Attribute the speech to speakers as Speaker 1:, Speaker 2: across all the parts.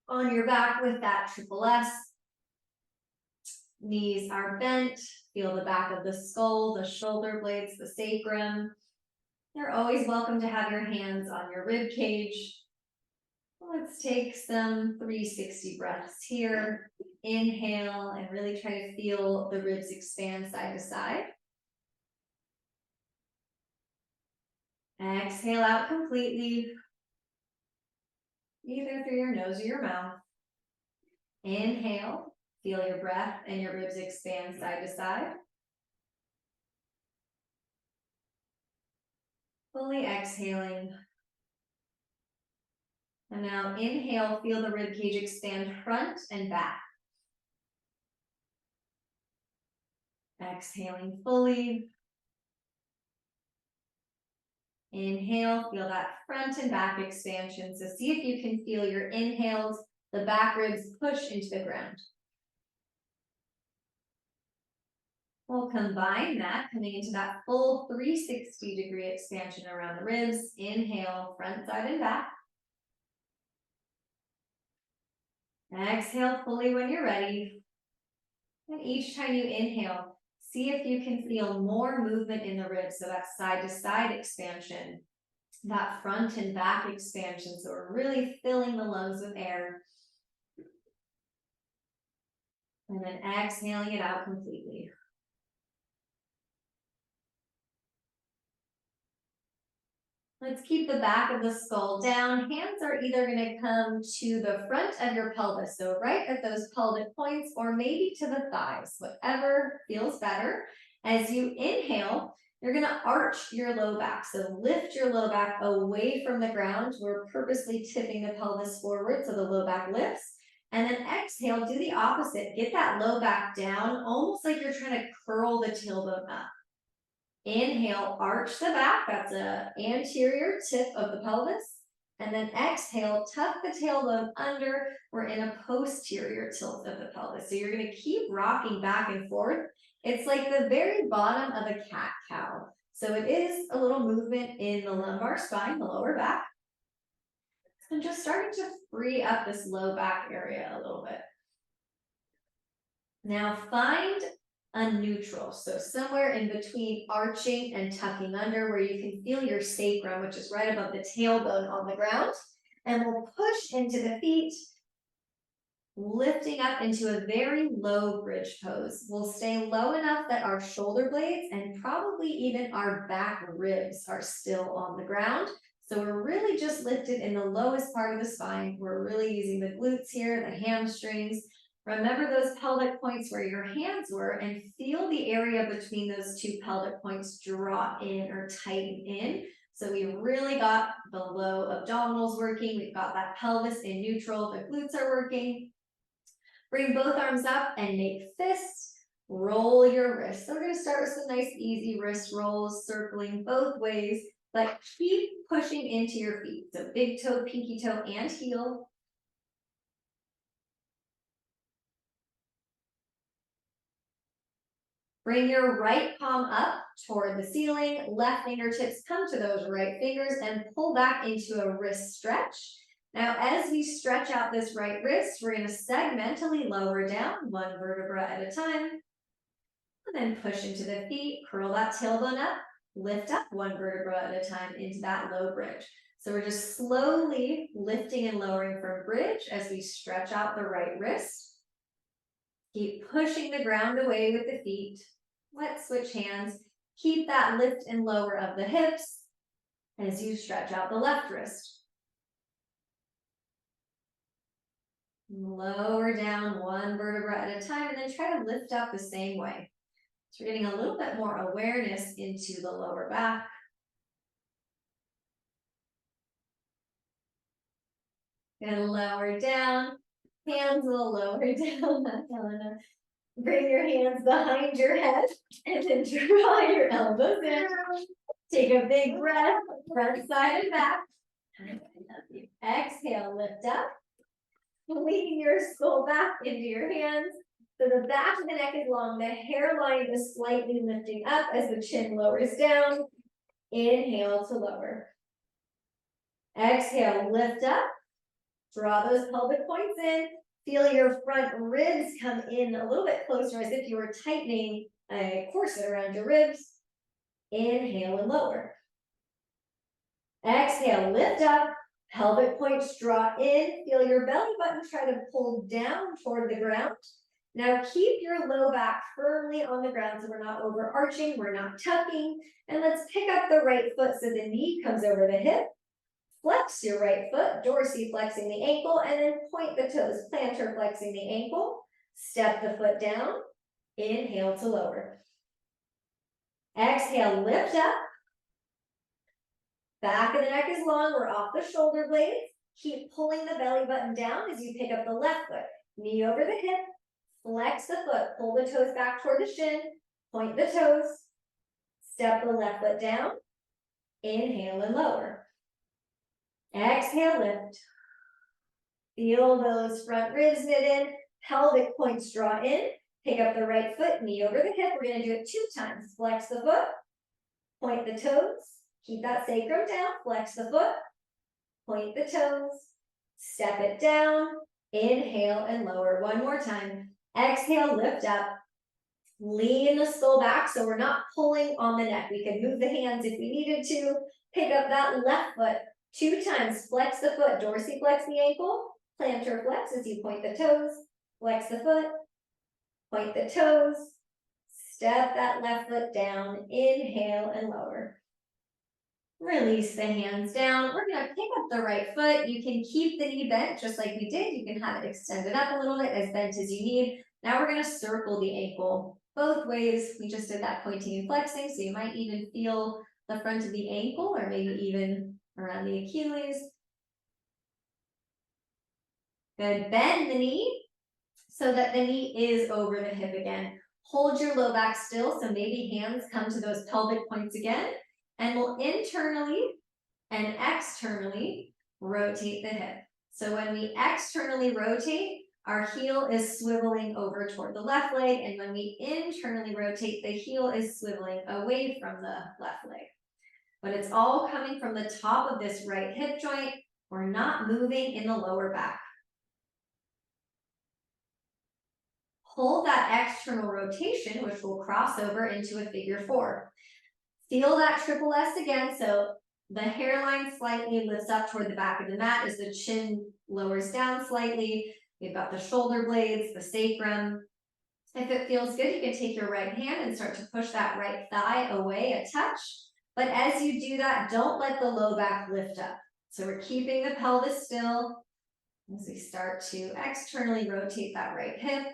Speaker 1: on your back with that triple S. Knees are bent. Feel the back of the skull, the shoulder blades, the sacrum. You're always welcome to have your hands on your rib cage. Let's take some 360 breaths here. Inhale and really try to feel the ribs expand side to side. Exhale out completely, either through your nose or your mouth. Inhale, feel your breath and your ribs expand side to side. Fully exhaling. And now inhale, feel the rib cage expand front and back. Exhaling fully. Inhale, feel that front and back expansion. So see if you can feel your inhales, the back ribs push into the ground. We'll combine that, coming into that full 360-degree expansion around the ribs. Inhale, front, side, and back. Exhale fully when you're ready. And each time you inhale, see if you can feel more movement in the ribs. So that side-to-side expansion, that front and back expansion. So we're really filling the lungs with air. And then exhaling it out completely. Let's keep the back of the skull down. Hands are either going to come to the front of your pelvis, so right at those pelvic points, or maybe to the thighs, whatever feels better. As you inhale, you're going to arch your low back. So lift your low back away from the ground. We're purposely tipping the pelvis forward so the low back lifts. And then exhale, do the opposite. Get that low back down, almost like you're trying to curl the tailbone up. Inhale, arch the back. That's an anterior tip of the pelvis. And then exhale, tuck the tailbone under. We're in a posterior tilt of the pelvis. So you're going to keep rocking back and forth. It's like the very bottom of a cat-cow. So it is a little movement in the lumbar spine, the lower back. And just starting to free up this low back area a little bit. Now find a neutral, so somewhere in between arching and tucking under where you can feel your sacrum, which is right above the tailbone on the ground. And we'll push into the feet, lifting up into a very low bridge pose. We'll stay low enough that our shoulder blades and probably even our back ribs are still on the ground. So we're really just lifted in the lowest part of the spine. We're really using the glutes here, the hamstrings. Remember those pelvic points where your hands were and feel the area between those two pelvic points draw in or tighten in. So we really got the low abdominals working. We've got that pelvis in neutral. The glutes are working. Bring both arms up and make fists. Roll your wrists. So we're going to start with some nice easy wrist rolls, circling both ways, but keep pushing into your feet. So big toe, pinky toe, and heel. Bring your right palm up toward the ceiling. Left fingertips come to those right fingers and pull back into a wrist stretch. Now, as we stretch out this right wrist, we're going to segmentally lower down one vertebra at a time. And then push into the feet, curl that tailbone up, lift up one vertebra at a time into that low bridge. So we're just slowly lifting and lowering from bridge as we stretch out the right wrist. Keep pushing the ground away with the feet. Let's switch hands. Keep that lift and lower of the hips as you stretch out the left wrist. Lower down one vertebra at a time and then try to lift up the same way. So we're getting a little bit more awareness into the lower back. Gonna lower down, hands will lower down. Bring your hands behind your head and then draw your elbows in. Take a big breath, front, side, and back. Exhale, lift up. Lean your skull back into your hands. So the back of the neck is long. The hairline is slightly lifting up as the chin lowers down. Inhale to lower. Exhale, lift up. Draw those pelvic points in. Feel your front ribs come in a little bit closer as if you were tightening a corset around your ribs. Inhale and lower. Exhale, lift up. Pelvic points draw in. Feel your belly button try to pull down toward the ground. Now keep your low back firmly on the ground so we're not overarching, we're not tucking. And let's pick up the right foot so the knee comes over the hip. Flex your right foot, dorsiflexing the ankle, and then point the toes, plantar flexing the ankle. Step the foot down. Inhale to lower. Exhale, lift up. Back of the neck is long, we're off the shoulder blades. Keep pulling the belly button down as you pick up the left foot. Knee over the hip, flex the foot, pull the toes back toward the shin, point the toes, step the left foot down, inhale and lower. Exhale, lift. Feel those front ribs knit in, pelvic points draw in, pick up the right foot, knee over the hip. We're gonna do it 2 times. Flex the foot, point the toes, keep that sacrum down, flex the foot, point the toes, step it down, inhale and lower. 1 more time. Exhale, lift up, lean the skull back so we're not pulling on the neck. We can move the hands if we needed to. Pick up that left foot 2 times. Flex the foot, dorsiflex the ankle, plantar flex as you point the toes, flex the foot, point the toes, step that left foot down, inhale and lower. Release the hands down. We're going to pick up the right foot. You can keep the knee bent just like we did. You can have it extended up a little bit, as bent as you need. Now we're going to circle the ankle both ways. We just did that pointing and flexing, so you might even feel the front of the ankle or maybe even around the Achilles. Good. Bend the knee so that the knee is over the hip again. Hold your low back still, so maybe hands come to those pelvic points again. And we'll internally and externally rotate the hip. So when we externally rotate, our heel is swiveling over toward the left leg. And when we internally rotate, the heel is swiveling away from the left leg. But it's all coming from the top of this right hip joint. We're not moving in the lower back. Hold that external rotation, which will cross over into a figure 4. Feel that triple S again, so the hairline slightly lifts up toward the back of the mat as the chin lowers down slightly. We've got the shoulder blades, the sacrum. If it feels good, you can take your right hand and start to push that right thigh away a touch. But as you do that, don't let the low back lift up. So we're keeping the pelvis still as we start to externally rotate that right hip.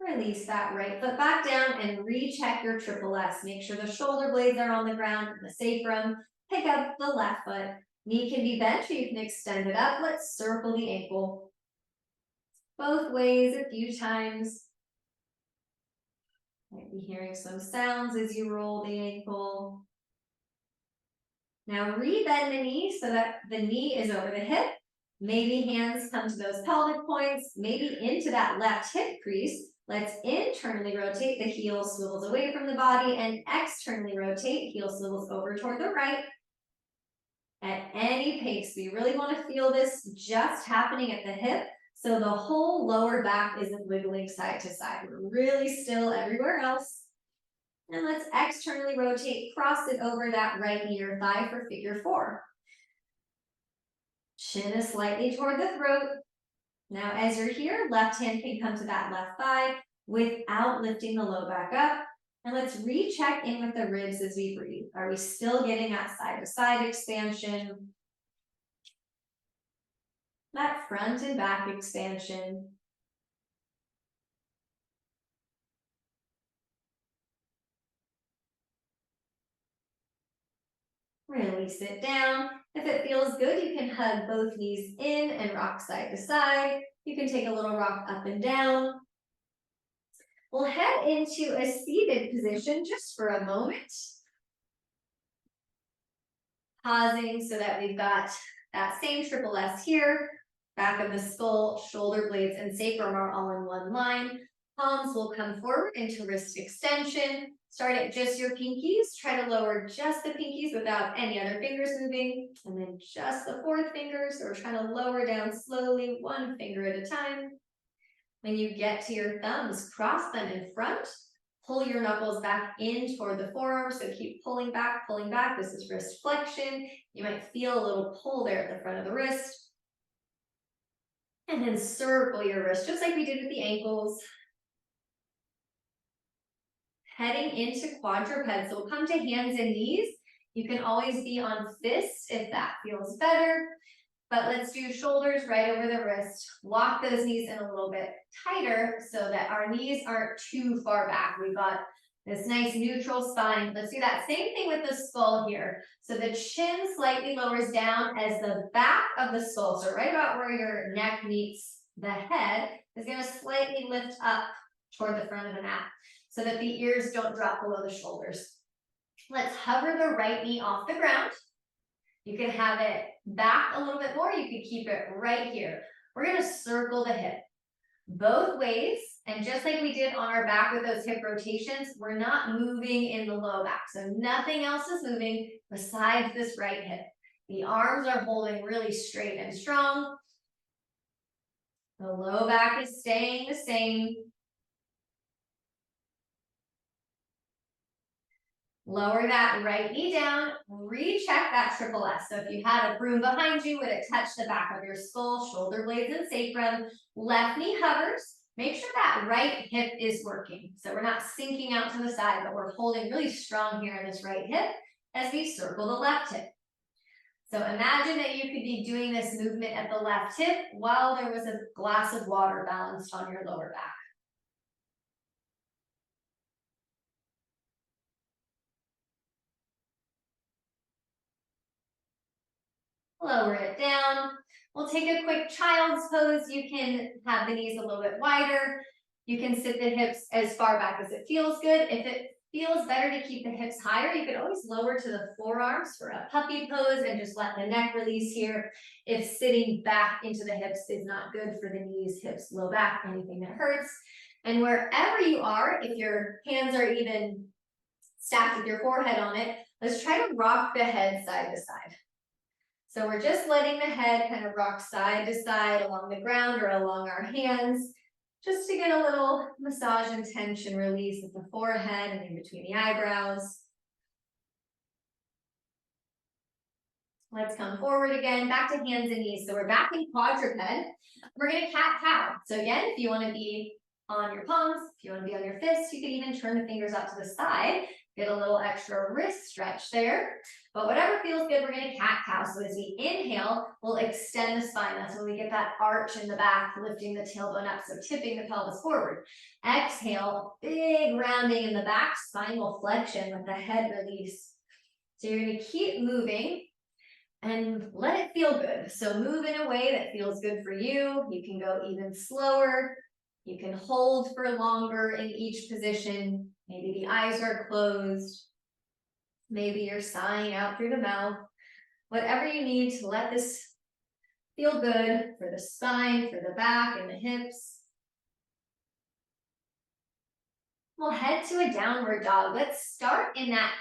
Speaker 1: Release that right foot back down and recheck your triple S. Make sure the shoulder blades are on the ground and the sacrum. Pick up the left foot. Knee can be bent or you can extend it up. Let's circle the ankle. Both ways a few times. Might be hearing some sounds as you roll the ankle. Now rebend the knee so that the knee is over the hip. Maybe hands come to those pelvic points, maybe into that left hip crease. Let's internally rotate, the heel swivels away from the body, and externally rotate, heel swivels over toward the right. At any pace, we really want to feel this just happening at the hip, so the whole lower back isn't wiggling side to side. We're really still everywhere else. And let's externally rotate, cross it over that right knee or thigh for figure 4. Chin is slightly toward the throat. Now, as you're here, left hand can come to that left thigh without lifting the low back up. And let's recheck in with the ribs as we breathe. Are we still getting that side-to-side expansion? That front and back expansion. Release it down. If it feels good, you can hug both knees in and rock side to side. You can take a little rock up and down. We'll head into a seated position just for a moment. Pausing so that we've got that same triple S here. Back of the skull, shoulder blades, and sacrum are all in one line. Palms will come forward into wrist extension. Start at just your pinkies. Try to lower just the pinkies without any other fingers moving. And then just the fourth finger. So we're trying to lower down slowly, one finger at a time. When you get to your thumbs, cross them in front. Pull your knuckles back in toward the forearm. So keep pulling back, pulling back. This is wrist flexion. You might feel a little pull there at the front of the wrist. And then circle your wrist, just like we did with the ankles. Heading into quadruped, so we'll come to hands and knees. You can always be on fists if that feels better, but let's do shoulders right over the wrist. Walk those knees in a little bit tighter so that our knees aren't too far back. We've got this nice neutral spine. Let's do that same thing with the skull here. So the chin slightly lowers down as the back of the skull, so right about where your neck meets the head, is going to slightly lift up toward the front of the mat so that the ears don't drop below the shoulders. Let's hover the right knee off the ground. You can have it back a little bit more. You can keep it right here. We're going to circle the hip both ways. And just like we did on our back with those hip rotations, we're not moving in the low back. So nothing else is moving besides this right hip. The arms are holding really straight and strong. The low back is staying the same. Lower that right knee down, recheck that triple S. So if you had a broom behind you, would it touch the back of your skull, shoulder blades, and sacrum? Left knee hovers. Make sure that right hip is working. So we're not sinking out to the side, but we're holding really strong here in this right hip as we circle the left hip. So imagine that you could be doing this movement at the left hip while there was a glass of water balanced on your lower back. Lower it down. We'll take a quick child's pose. You can have the knees a little bit wider. You can sit the hips as far back as it feels good. If it feels better to keep the hips higher, you can always lower to the forearms for a puppy pose and just let the neck release here. If sitting back into the hips is not good for the knees, hips, low back, anything that hurts. And wherever you are, if your hands are even stacked with your forehead on it, let's try to rock the head side to side. So we're just letting the head kind of rock side to side along the ground or along our hands, just to get a little massage and tension release at the forehead and in between the eyebrows. Let's come forward again, back to hands and knees. So we're back in quadruped. We're going to cat-cow. So again, if you want to be on your palms, if you want to be on your fists, you can even turn the fingers out to the side. Get a little extra wrist stretch there. But whatever feels good, we're going to cat-cow. So as we inhale, we'll extend the spine. That's when we get that arch in the back, lifting the tailbone up, so tipping the pelvis forward. Exhale, big rounding in the back, spinal flexion with the head release. So you're going to keep moving and let it feel good. So move in a way that feels good for you. You can go even slower. You can hold for longer in each position. Maybe the eyes are closed. Maybe you're sighing out through the mouth. Whatever you need to let this feel good for the spine, for the back and the hips. We'll head to a downward dog. Let's start in that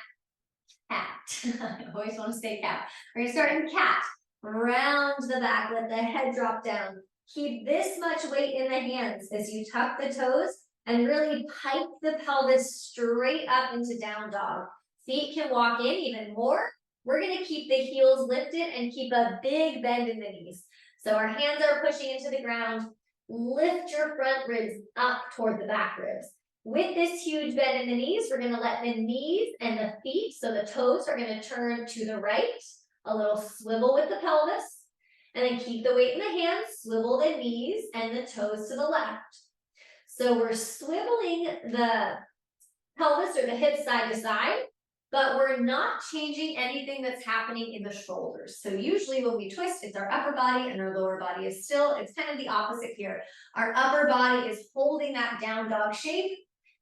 Speaker 1: cat. I always want to say cat. We're going to start in cat. Round the back, let the head drop down. Keep this much weight in the hands as you tuck the toes and really pipe the pelvis straight up into down dog. Feet can walk in even more. We're going to keep the heels lifted and keep a big bend in the knees. So our hands are pushing into the ground. Lift your front ribs up toward the back ribs. With this huge bend in the knees, we're going to let the knees and the feet, so the toes are going to turn to the right. A little swivel with the pelvis. And then keep the weight in the hands, swivel the knees and the toes to the left. So we're swiveling the pelvis or the hips side to side, but we're not changing anything that's happening in the shoulders. So usually when we twist, it's our upper body and our lower body is still, it's kind of the opposite here. Our upper body is holding that down dog shape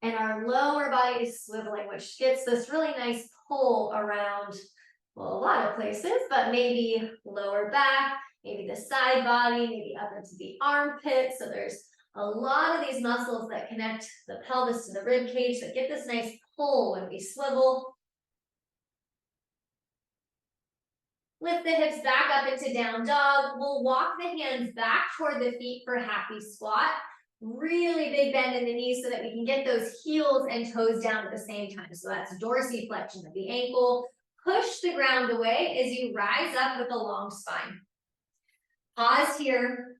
Speaker 1: and our lower body is swiveling, which gets this really nice pull around, well, a lot of places, but maybe lower back, maybe the side body, maybe up into the armpit. So there's a lot of these muscles that connect the pelvis to the rib cage that get this nice pull when we swivel. Lift the hips back up into down dog. We'll walk the hands back toward the feet for happy squat. Really big bend in the knees so that we can get those heels and toes down at the same time. So that's dorsiflexion of the ankle. Push the ground away as you rise up with a long spine. Pause here.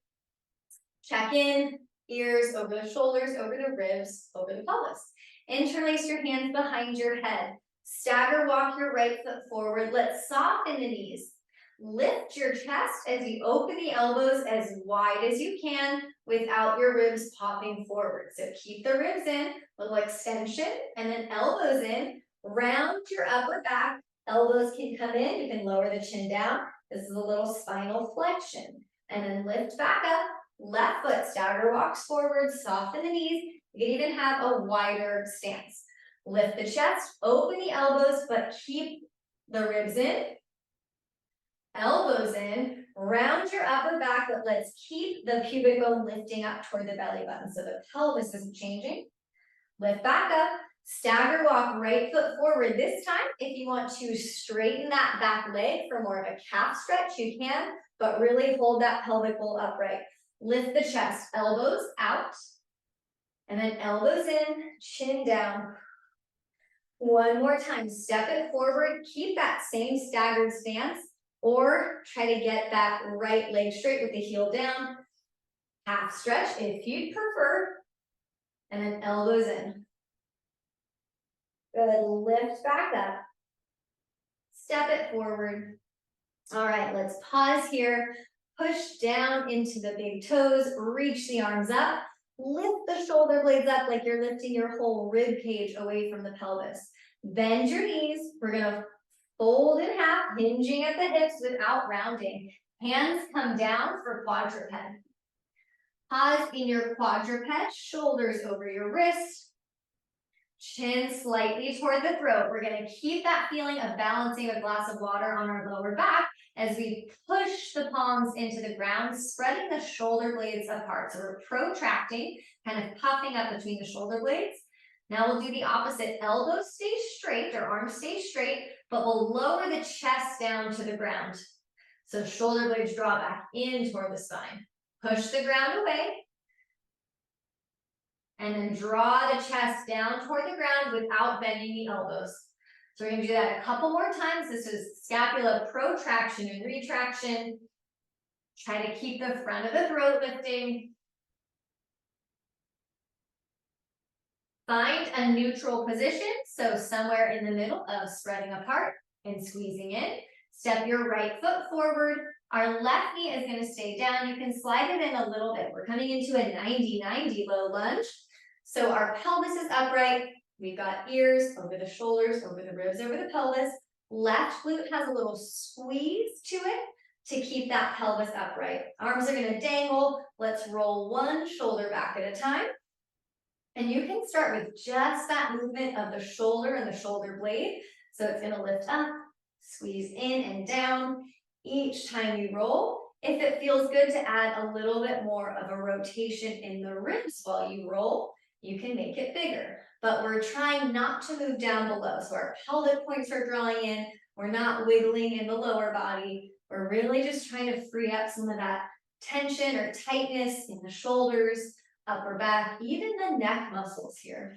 Speaker 1: Check in. Ears over the shoulders, over the ribs, over the pelvis. Interlace your hands behind your head. Stagger walk your right foot forward. Let's soften the knees. Lift your chest as you open the elbows as wide as you can without your ribs popping forward. So keep the ribs in, little extension, and then elbows in. Round your upper back. Elbows can come in. You can lower the chin down. This is a little spinal flexion. And then lift back up. Left foot stagger walks forward. Soften the knees. You can even have a wider stance. Lift the chest, open the elbows, but keep the ribs in. Elbows in, round your upper back, but let's keep the pubic bone lifting up toward the belly button so the pelvis isn't changing. Lift back up, stagger walk right foot forward. This time, if you want to straighten that back leg for more of a calf stretch, you can, but really hold that pelvic bowl upright. Lift the chest, elbows out, and then elbows in, chin down. One more time, step it forward, keep that same staggered stance, or try to get that right leg straight with the heel down. Half stretch if you'd prefer, and then elbows in. Good, lift back up. Step it forward. All right, let's pause here. Push down into the big toes, reach the arms up. Lift the shoulder blades up like you're lifting your whole rib cage away from the pelvis. Bend your knees. We're gonna fold in half, hinging at the hips without rounding. Hands come down for quadruped. Pause in your quadruped, shoulders over your wrist. Chin slightly toward the throat. We're gonna keep that feeling of balancing a glass of water on our lower back as we push the palms into the ground, spreading the shoulder blades apart. So we're protracting, kind of puffing up between the shoulder blades. Now we'll do the opposite. Elbows stay straight, or arms stay straight, but we'll lower the chest down to the ground. So shoulder blades draw back in toward the spine. Push the ground away. And then draw the chest down toward the ground without bending the elbows. So we're going to do that a couple more times. This is scapula protraction and retraction. Try to keep the front of the throat lifting. Find a neutral position, so somewhere in the middle of spreading apart and squeezing in. Step your right foot forward. Our left knee is going to stay down. You can slide it in a little bit. We're coming into a 90-90 low lunge. So our pelvis is upright. We've got ears over the shoulders, over the ribs, over the pelvis. Left glute has a little squeeze to it to keep that pelvis upright. Arms are going to dangle. Let's roll one shoulder back at a time. And you can start with just that movement of the shoulder and the shoulder blade. So it's going to lift up, squeeze in and down each time you roll. If it feels good to add a little bit more of a rotation in the ribs while you roll, you can make it bigger. But we're trying not to move down below. So our pelvic points are drawing in. We're not wiggling in the lower body. We're really just trying to free up some of that tension or tightness in the shoulders, upper back, even the neck muscles here.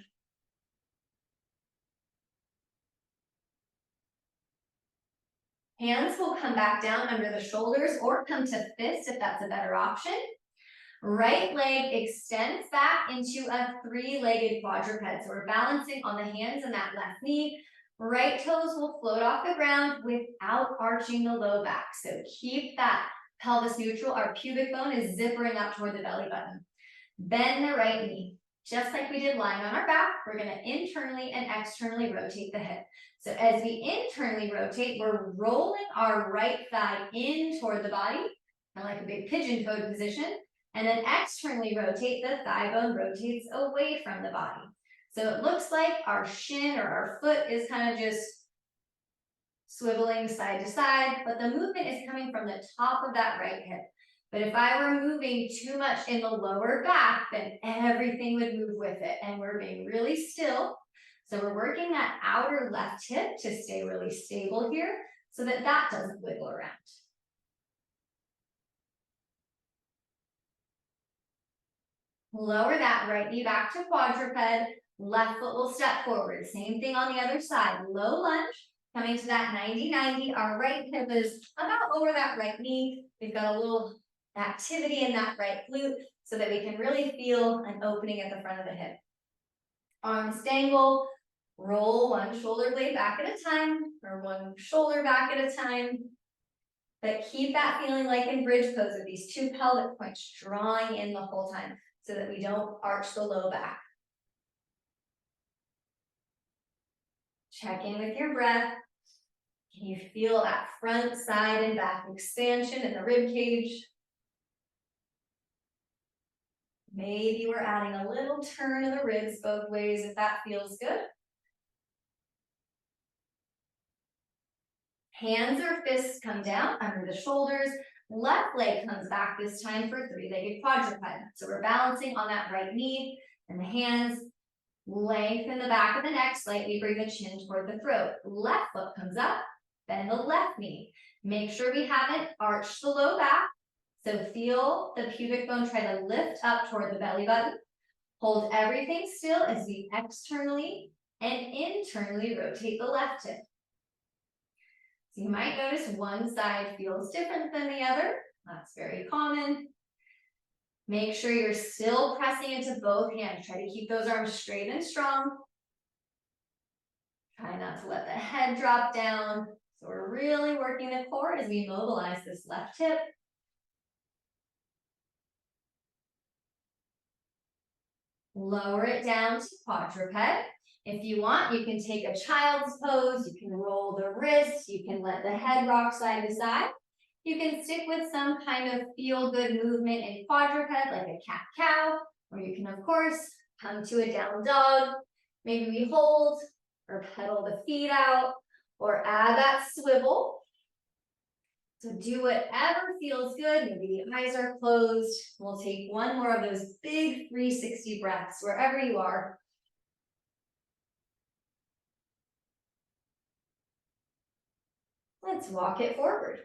Speaker 1: Hands will come back down under the shoulders or come to fist if that's a better option. Right leg extends back into a three-legged quadruped. So we're balancing on the hands and that left knee. Right toes will float off the ground without arching the low back. So keep that pelvis neutral. Our pubic bone is zippering up toward the belly button. Bend the right knee. Just like we did lying on our back, we're going to internally and externally rotate the hip. So as we internally rotate, we're rolling our right thigh in toward the body, kind of like a big pigeon toed position. And then externally rotate, the thigh bone rotates away from the body. So it looks like our shin or our foot is kind of just swiveling side to side, but the movement is coming from the top of that right hip. But if I were moving too much in the lower back, then everything would move with it. And we're being really still. So we're working that outer left hip to stay really stable here so that that doesn't wiggle around. Lower that right knee back to quadruped. Left foot will step forward. Same thing on the other side. Low lunge, coming to that 90-90. Our right hip is about over that right knee. We've got a little activity in that right glute so that we can really feel an opening at the front of the hip. Arms dangle, roll one shoulder blade back at a time, or one shoulder back at a time. But keep that feeling like in bridge pose with these two pelvic points drawing in the whole time so that we don't arch the low back. Check in with your breath. Can you feel that front, side, and back expansion in the rib cage? Maybe we're adding a little turn of the ribs both ways if that feels good. Hands or fists come down under the shoulders. Left leg comes back this time for three-legged quadruped. So we're balancing on that right knee, and the hands lengthen the back of the neck slightly, bring the chin toward the throat. Left foot comes up, bend the left knee. Make sure we haven't arched the low back. So feel the pubic bone try to lift up toward the belly button. Hold everything still as we externally and internally rotate the left hip. So you might notice one side feels different than the other. That's very common. Make sure you're still pressing into both hands. Try to keep those arms straight and strong. Try not to let the head drop down. So we're really working the core as we mobilize this left hip. Lower it down to quadruped. If you want, you can take a child's pose. You can roll the wrist. You can let the head rock side to side. You can stick with some kind of feel-good movement in quadruped, like a cat-cow, or you can, of course, come to a down dog. Maybe we hold or pedal the feet out or add that swivel. So do whatever feels good. Maybe the eyes are closed. We'll take one more of those big 360 breaths wherever you are. Let's walk it forward.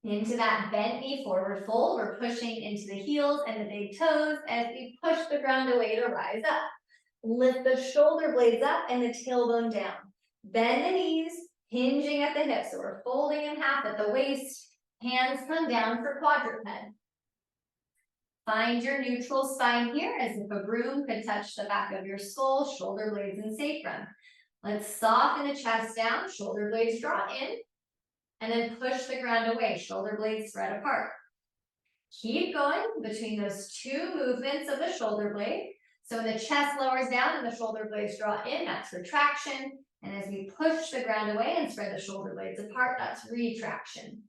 Speaker 1: Into that bent knee forward fold, we're pushing into the heels and the big toes as we push the ground away to rise up. Lift the shoulder blades up and the tailbone down. Bend the knees, hinging at the hips. So we're folding in half at the waist. Hands come down for quadruped. Find your neutral spine here as if a broom could touch the back of your skull, shoulder blades and sacrum. Let's soften the chest down, shoulder blades draw in, and then push the ground away, shoulder blades spread apart. Keep going between those two movements of the shoulder blade. So when the chest lowers down and the shoulder blades draw in, that's retraction. And as we push the ground away and spread the shoulder blades apart, that's retraction.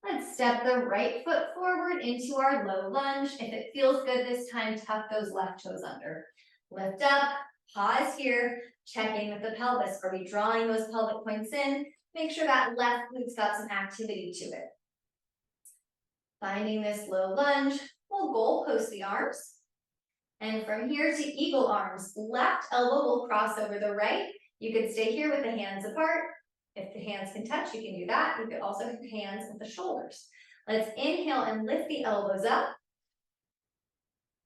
Speaker 1: Let's step the right foot forward into our low lunge. If it feels good this time, tuck those left toes under. Lift up, pause here, check in with the pelvis. Are we drawing those pelvic points in? Make sure that left glute's got some activity to it. Finding this low lunge, we'll goal post the arms. And from here to eagle arms, left elbow will cross over the right. You can stay here with the hands apart. If the hands can touch, you can do that. You could also put hands at the shoulders. Let's inhale and lift the elbows up.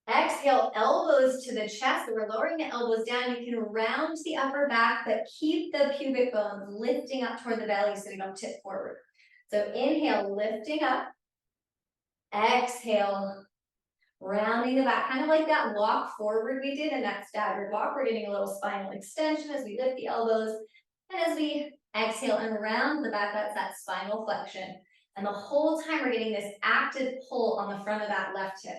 Speaker 1: Exhale, elbows to the chest. So we're lowering the elbows down. You can round the upper back, but keep the pubic bones lifting up toward the belly so you don't tip forward. So inhale, lifting up. Exhale, rounding the back, kind of like that walk forward we did in that staggered walk. We're getting a little spinal extension as we lift the elbows. And as we exhale and round the back, that's that spinal flexion. And the whole time we're getting this active pull on the front of that left hip.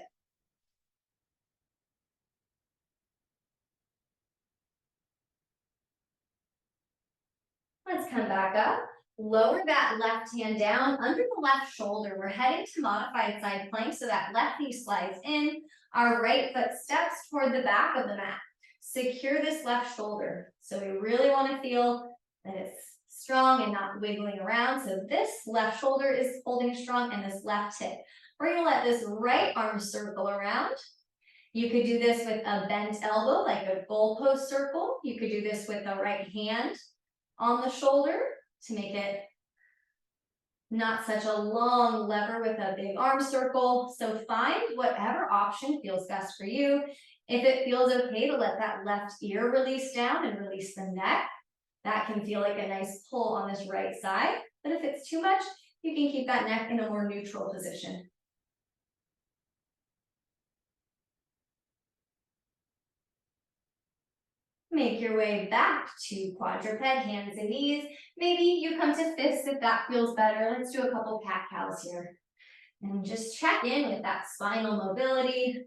Speaker 1: Let's come back up. Lower that left hand down under the left shoulder. We're heading to modified side plank so that left knee slides in. Our right foot steps toward the back of the mat. Secure this left shoulder. So we really want to feel that it's strong and not wiggling around. So this left shoulder is holding strong and this left hip. We're gonna let this right arm circle around. You could do this with a bent elbow, like a goalpost circle. You could do this with the right hand on the shoulder to make it not such a long lever with a big arm circle. So find whatever option feels best for you. If it feels okay to let that left ear release down and release the neck, that can feel like a nice pull on this right side. But if it's too much, you can keep that neck in a more neutral position. Make your way back to quadruped, hands and knees. Maybe you come to fists if that feels better. Let's do a couple cat-cows here. And just check in with that spinal mobility.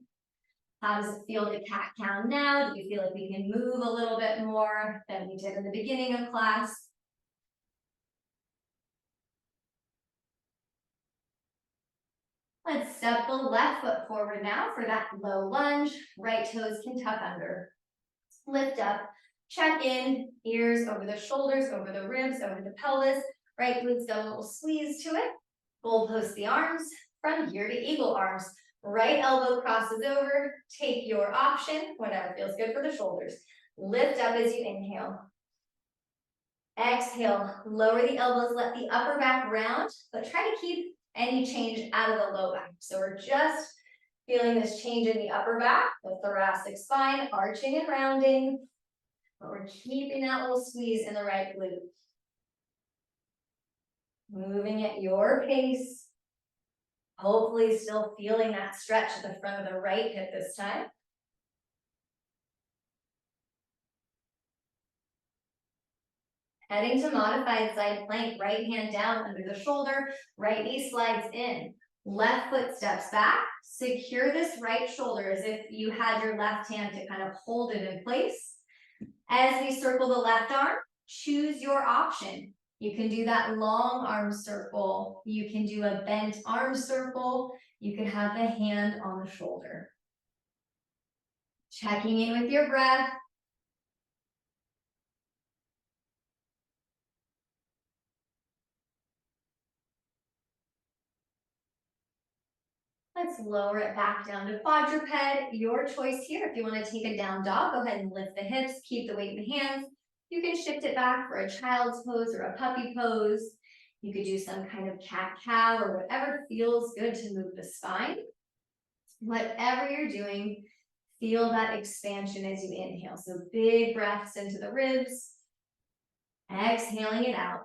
Speaker 1: How does it feel to cat-cow now? Do you feel like we can move a little bit more than we did in the beginning of class? Let's step the left foot forward now for that low lunge. Right toes can tuck under. Lift up, check in, ears over the shoulders, over the ribs, over the pelvis. Right glutes got a little squeeze to it. Goalpost the arms from here to eagle arms. Right elbow crosses over. Take your option, whatever feels good for the shoulders. Lift up as you inhale. Exhale, lower the elbows, let the upper back round, but try to keep any change out of the low back. So we're just feeling this change in the upper back, the thoracic spine, arching and rounding, but we're keeping that little squeeze in the right glute. Moving at your pace. Hopefully still feeling that stretch at the front of the right hip this time. Heading to modified side plank, right hand down under the shoulder, right knee slides in. Left foot steps back, secure this right shoulder as if you had your left hand to kind of hold it in place. As we circle the left arm, choose your option. You can do that long arm circle. You can do a bent arm circle. You can have the hand on the shoulder. Checking in with your breath. Let's lower it back down to quadruped. Your choice here. If you want to take a down dog, go ahead and lift the hips, keep the weight in the hands. You can shift it back for a child's pose or a puppy pose. You could do some kind of cat-cow or whatever feels good to move the spine. Whatever you're doing, feel that expansion as you inhale. So big breaths into the ribs, exhaling it out.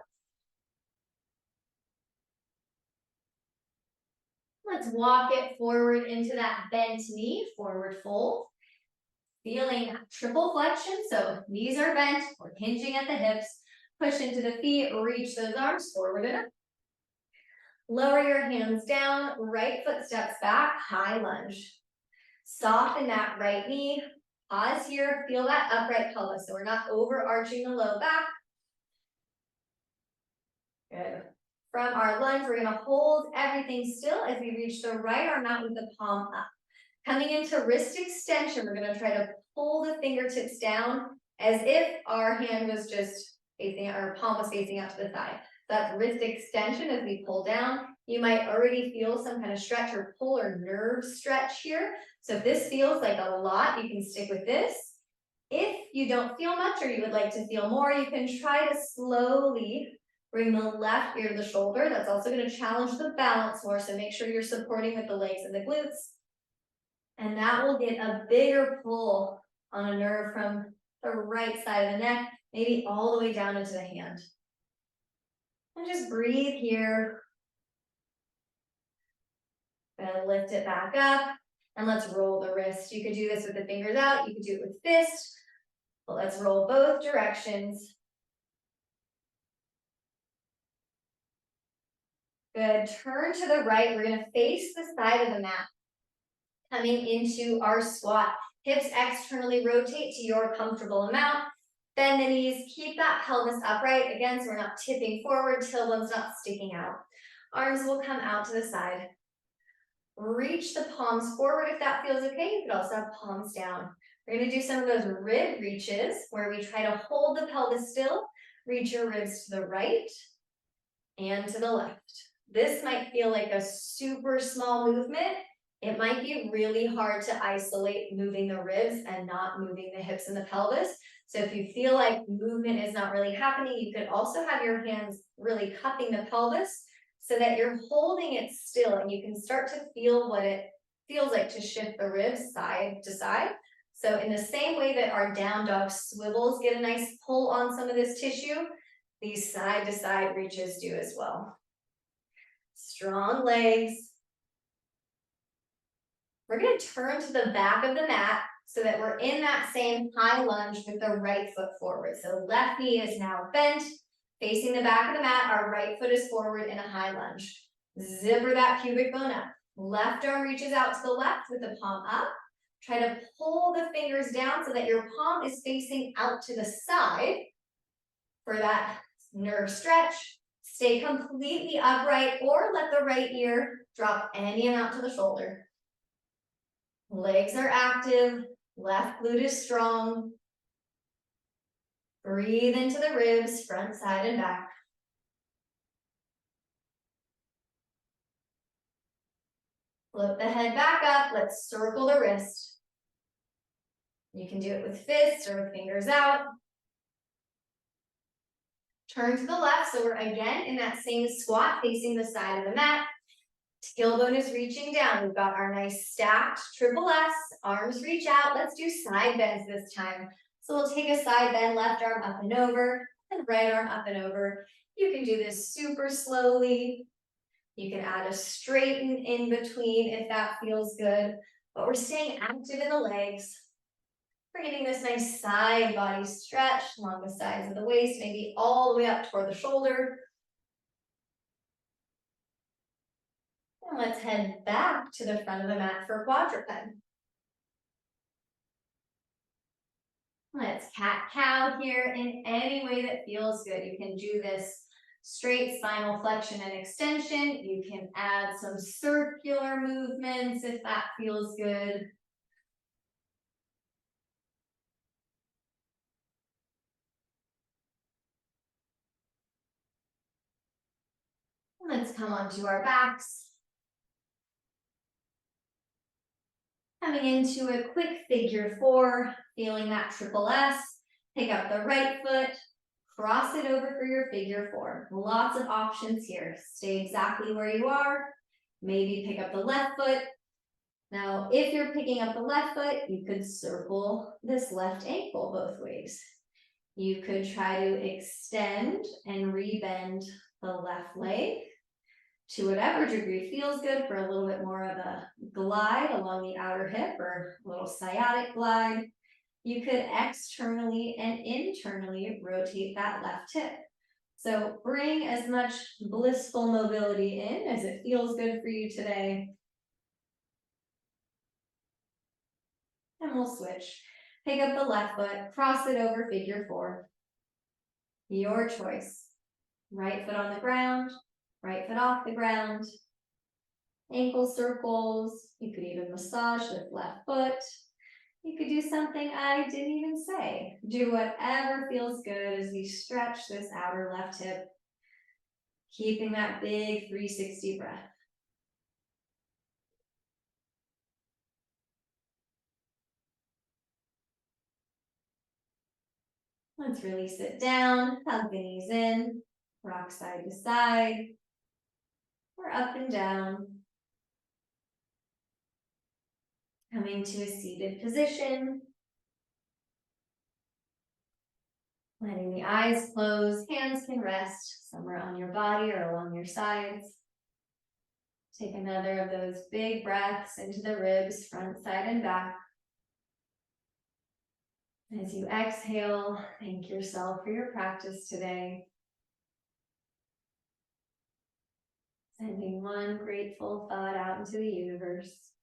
Speaker 1: Let's walk it forward into that bent knee, forward fold. Feeling triple flexion, so knees are bent, we're hinging at the hips. Push into the feet, reach those arms forward and up. Lower your hands down, right foot steps back, high lunge. Soften that right knee. Pause here, feel that upright pelvis, so we're not overarching the low back. Good. From our lunge, we're gonna hold everything still as we reach the right arm out with the palm up. Coming into wrist extension, we're gonna try to pull the fingertips down as if our hand was just facing, our palm was facing out to the side. That's wrist extension as we pull down. You might already feel some kind of stretch or pull or nerve stretch here. So if this feels like a lot, you can stick with this. If you don't feel much or you would like to feel more, you can try to slowly bring the left ear to the shoulder. That's also going to challenge the balance more, so make sure you're supporting with the legs and the glutes. And that will get a bigger pull on a nerve from the right side of the neck, maybe all the way down into the hand. And just breathe here. Gonna lift it back up, and let's roll the wrist. You could do this with the fingers out, you could do it with fist, but let's roll both directions. Good, turn to the right. We're gonna face the side of the mat. Coming into our squat. Hips externally rotate to your comfortable amount. Bend the knees, keep that pelvis upright. Again, so we're not tipping forward, tailbone's not sticking out. Arms will come out to the side. Reach the palms forward if that feels okay. You could also have palms down. We're gonna do some of those rib reaches where we try to hold the pelvis still, reach your ribs to the right and to the left. This might feel like a super small movement. It might be really hard to isolate moving the ribs and not moving the hips and the pelvis. So if you feel like movement is not really happening, you could also have your hands really cupping the pelvis so that you're holding it still and you can start to feel what it feels like to shift the ribs side to side. So in the same way that our down dog swivels get a nice pull on some of this tissue, these side to side reaches do as well. Strong legs. We're going to turn to the back of the mat so that we're in that same high lunge with the right foot forward. So left knee is now bent, facing the back of the mat. Our right foot is forward in a high lunge. Zipper that pubic bone up. Left arm reaches out to the left with the palm up. Try to pull the fingers down so that your palm is facing out to the side for that nerve stretch. Stay completely upright or let the right ear drop any amount to the shoulder. Legs are active, left glute is strong. Breathe into the ribs, front, side, and back. Float the head back up, let's circle the wrist. You can do it with fists or with fingers out. Turn to the left, so we're again in that same squat facing the side of the mat. Tailbone is reaching down. We've got our nice stacked triple S, arms reach out. Let's do side bends this time. So we'll take a side bend, left arm up and over, and right arm up and over. You can do this super slowly. You can add a straighten in between if that feels good, but we're staying active in the legs. We're getting this nice side body stretch along the sides of the waist, maybe all the way up toward the shoulder. And let's head back to the front of the mat for quadruped. Let's cat-cow here in any way that feels good. You can do this straight spinal flexion and extension. You can add some circular movements if that feels good. Let's come onto our backs. Coming into a quick figure four, feeling that triple S. Pick up the right foot, cross it over for your figure four. Lots of options here. Stay exactly where you are. Maybe pick up the left foot. Now, if you're picking up the left foot, you could circle this left ankle both ways. You could try to extend and rebend the left leg to whatever degree feels good for a little bit more of a glide along the outer hip or a little sciatic glide. You could externally and internally rotate that left hip. So bring as much blissful mobility in as it feels good for you today. And we'll switch. Pick up the left foot, cross it over figure four. Your choice. Right foot on the ground, right foot off the ground. Ankle circles. You could even massage with left foot. You could do something I didn't even say. Do whatever feels good as you stretch this outer left hip, keeping that big 360 breath. Let's release it down, hug the knees in, rock side to side, or up and down. Coming to a seated position. Letting the eyes close, hands can rest somewhere on your body or along your sides. Take another of those big breaths into the ribs, front, side, and back. As you exhale, thank yourself for your practice today. Sending one grateful thought out into the universe.